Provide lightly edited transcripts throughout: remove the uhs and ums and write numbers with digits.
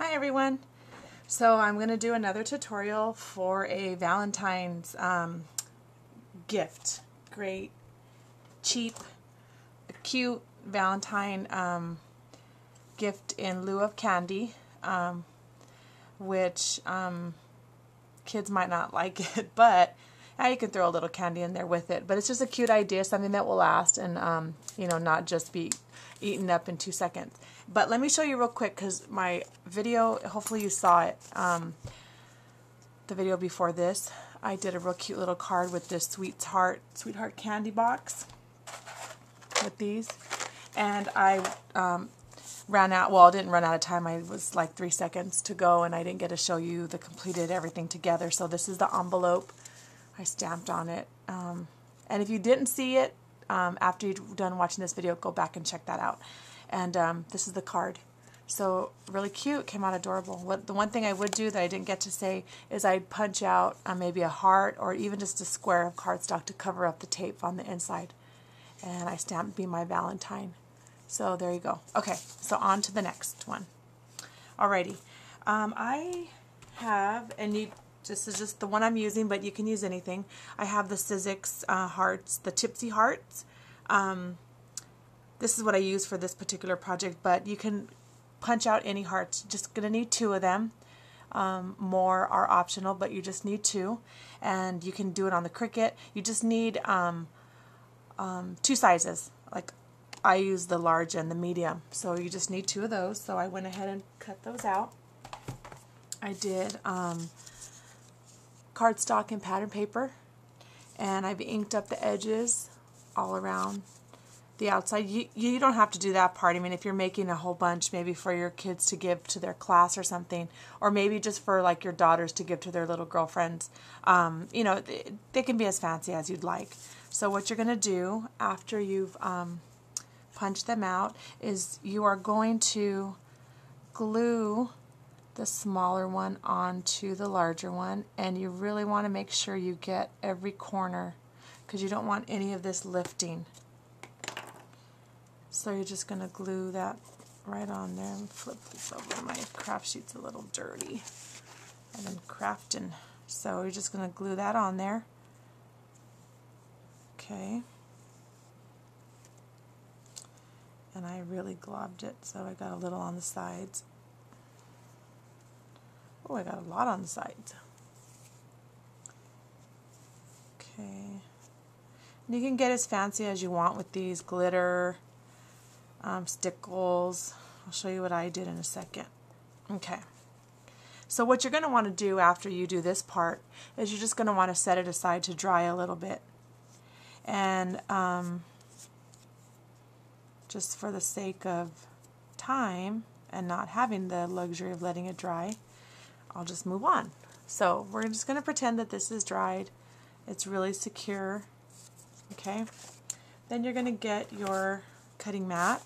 Hi everyone. So I'm going to do another tutorial for a Valentine's gift. Great, cheap, cute Valentine gift in lieu of candy, which kids might not like it, but you can throw a little candy in there with it. But it's just a cute idea, something that will last and not just be eaten up in 2 seconds. But let me show you real quick, because my video, hopefully you saw it, the video before this, I did a real cute little card with this sweetheart candy box with these. And I ran out, well, I didn't run out of time. I was like 3 seconds to go, and I didn't get to show you the completed everything together. So this is the envelope. I stamped on it. And if you didn't see it, after you're done watching this video, go back and check that out. And this is the card. So really cute, came out adorable. The one thing I would do that I didn't get to say is I'd punch out maybe a heart or even just a square of cardstock to cover up the tape on the inside. And I stamped Be My Valentine. So there you go. Okay, so on to the next one. Alrighty. I have, and this is just the one I'm using, but you can use anything. I have the Sizzix hearts, the Tipsy hearts. This is what I use for this particular project, but you can punch out any hearts. You're just going to need 2 of them. More are optional, but you just need 2. And you can do it on the Cricut. You just need 2 sizes. Like I use the large and the medium. So you just need 2 of those. So I went ahead and cut those out. I did cardstock and pattern paper. And I've inked up the edges all around the outside. You don't have to do that part. I mean, if you're making a whole bunch, maybe for your kids to give to their class or something, or maybe just for like your daughters to give to their little girlfriends, they can be as fancy as you'd like. So what you're going to do after you've punched them out is you are going to glue the smaller one onto the larger one, and you really want to make sure you get every corner because you don't want any of this lifting. So you're just going to glue that right on there. And flip this over. My craft sheet's a little dirty. I've been crafting. So you're just going to glue that on there. Okay. And I really globbed it, so I got a little on the sides. Oh, I got a lot on the sides. Okay. And you can get as fancy as you want with these glitter, stickles. I'll show you what I did in a second. Okay. So what you're going to want to do after you do this part is you're just going to want to set it aside to dry a little bit. And just for the sake of time and not having the luxury of letting it dry, I'll just move on. So we're just going to pretend that this is dried. It's really secure. Okay. Then you're going to get your cutting mat,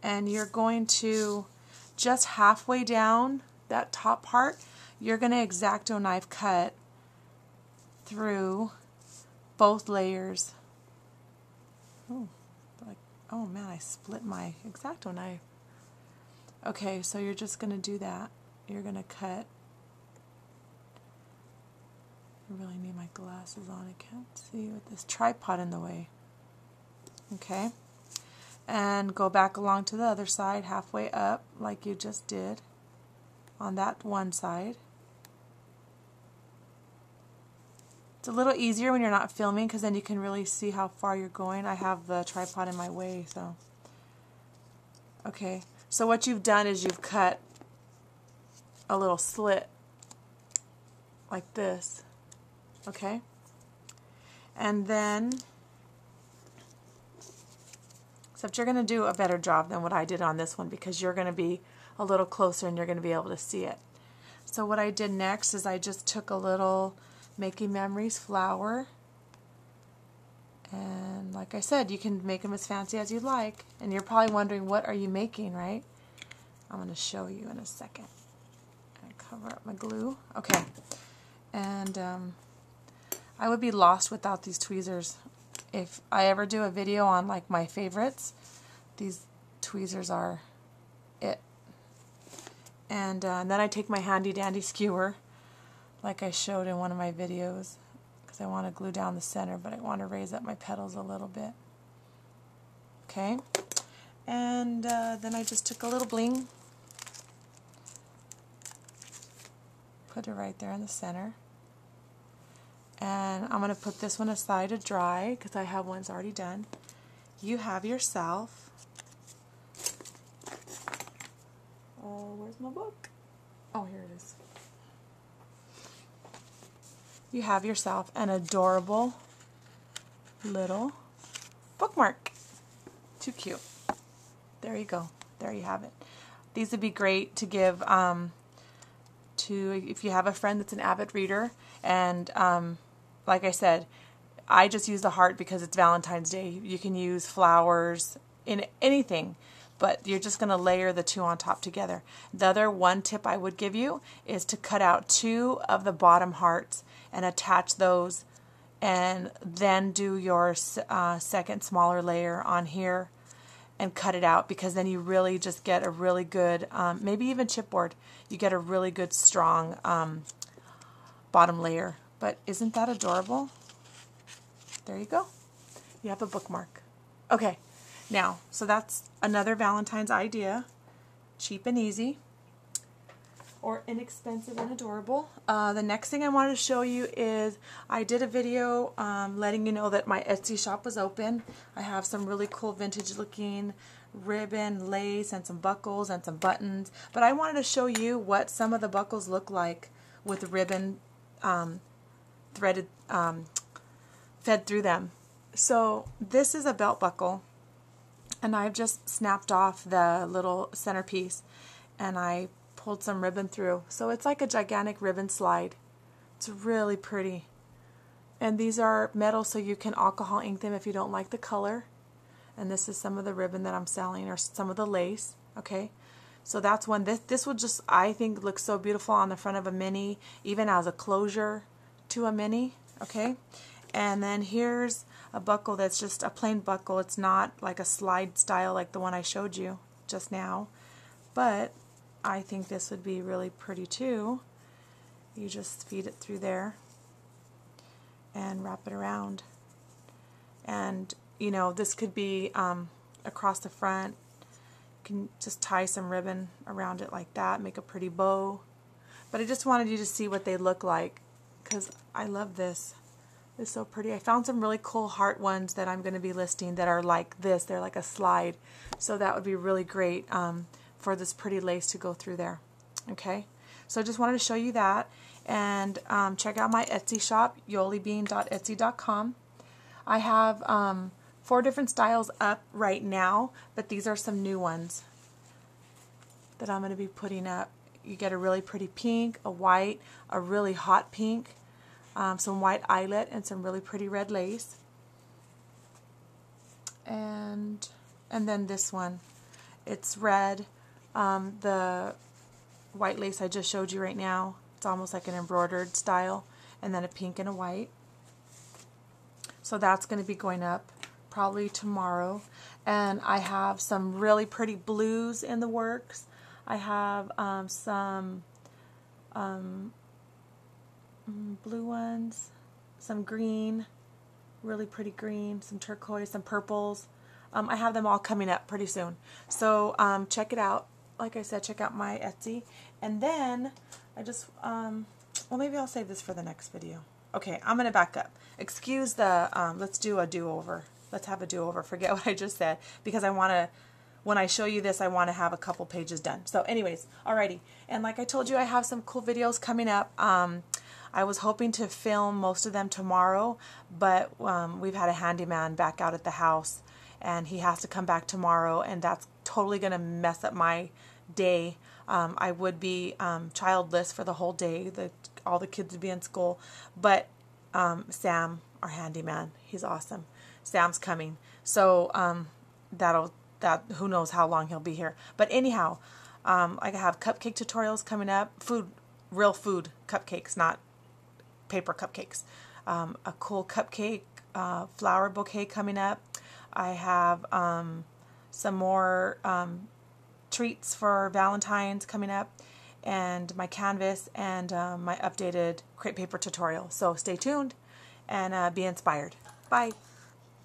and you're going to just halfway down that top part, you're going to X-Acto knife cut through both layers. Oh man, I split my X-Acto knife. Okay, so you're just going to do that. You're going to cut. I really need my glasses on. I can't see with this tripod in the way. Okay. And go back along to the other side, halfway up, like you just did on that one side. It's a little easier when you're not filming, because then you can really see how far you're going. I have the tripod in my way, so. Okay. So what you've done is you've cut a little slit like this. Okay? And then, except you're going to do a better job than what I did on this one, because you're going to be a little closer and you're going to be able to see it. So what I did next is I just took a little Making Memories flower, and like I said, you can make them as fancy as you like. And you're probably wondering, what are you making, right? I'm going to show you in a second. I cover up my glue. Okay. And I would be lost without these tweezers. If I ever do a video on like my favorites, these tweezers are it. And then I take my handy dandy skewer, like I showed in one of my videos, because I want to glue down the center, but I want to raise up my petals a little bit. Okay, and then I just took a little bling, put it right there in the center, and I'm going to put this one aside to dry because I have ones already done. You have yourself, where's my book? Oh, here it is. You have yourself an adorable little bookmark. Too cute. There you go. There you have it. These would be great to give to if you have a friend that's an avid reader. And like I said, I just use the heart because it's Valentine's Day. You can use flowers in anything, but you're just going to layer the two on top together. The other one tip I would give you is to cut out 2 of the bottom hearts and attach those, and then do your second smaller layer on here and cut it out, because then you really just get a really good, maybe even chipboard, you get a really good strong bottom layer. But isn't that adorable? There you go. You have a bookmark. Okay, now, so that's another Valentine's idea. Cheap and easy, or inexpensive and adorable. The next thing I wanted to show you is I did a video letting you know that my Etsy shop was open. I have some really cool vintage looking ribbon, lace, and some buckles and some buttons. But I wanted to show you what some of the buckles look like with ribbon threaded, fed through them. So this is a belt buckle, and I've just snapped off the little centerpiece, and I pulled some ribbon through. So it's like a gigantic ribbon slide. It's really pretty. And these are metal, so you can alcohol ink them if you don't like the color. And this is some of the ribbon that I'm selling, or some of the lace. Okay, so that's one. This would just, I think, look so beautiful on the front of a mini, even as a closure to a mini. Okay, and then here's a buckle that's just a plain buckle. It's not like a slide style like the one I showed you just now, but I think this would be really pretty too. You just feed it through there and wrap it around. And you know, this could be across the front. You can just tie some ribbon around it like that, make a pretty bow. But I just wanted you to see what they look like, because I love this. It's so pretty. I found some really cool heart ones that I'm going to be listing that are like this. They're like a slide. So that would be really great for this pretty lace to go through there. Okay, so I just wanted to show you that. And check out my Etsy shop, yolibean.etsy.com. I have 4 different styles up right now, but these are some new ones that I'm going to be putting up. You get a really pretty pink, a white, a really hot pink, some white eyelet, and some really pretty red lace. And then this one, it's red. The white lace I just showed you right now, it's almost like an embroidered style, and then a pink and a white. So that's going to be going up probably tomorrow. And I have some really pretty blues in the works. I have some blue ones, some green, really pretty green, some turquoise, some purples. I have them all coming up pretty soon. So check it out. Like I said, check out my Etsy. And then I just, well, maybe I'll save this for the next video. Okay, I'm going to back up. Excuse the, let's do a do-over. Let's have a do-over. Forget what I just said, because I want to, when I show you this, I want to have a couple pages done. So anyways, alrighty. And like I told you, I have some cool videos coming up. I was hoping to film most of them tomorrow, but we've had a handyman back out at the house, and he has to come back tomorrow, and that's totally going to mess up my day. I would be childless for the whole day. All the kids would be in school. But Sam, our handyman, he's awesome. Sam's coming. So who knows how long he'll be here. But anyhow, I have cupcake tutorials coming up. Real food cupcakes, not paper cupcakes. A cool cupcake flower bouquet coming up. I have some more treats for Valentine's coming up, and my canvas, and my updated crepe paper tutorial. So stay tuned and be inspired. Bye.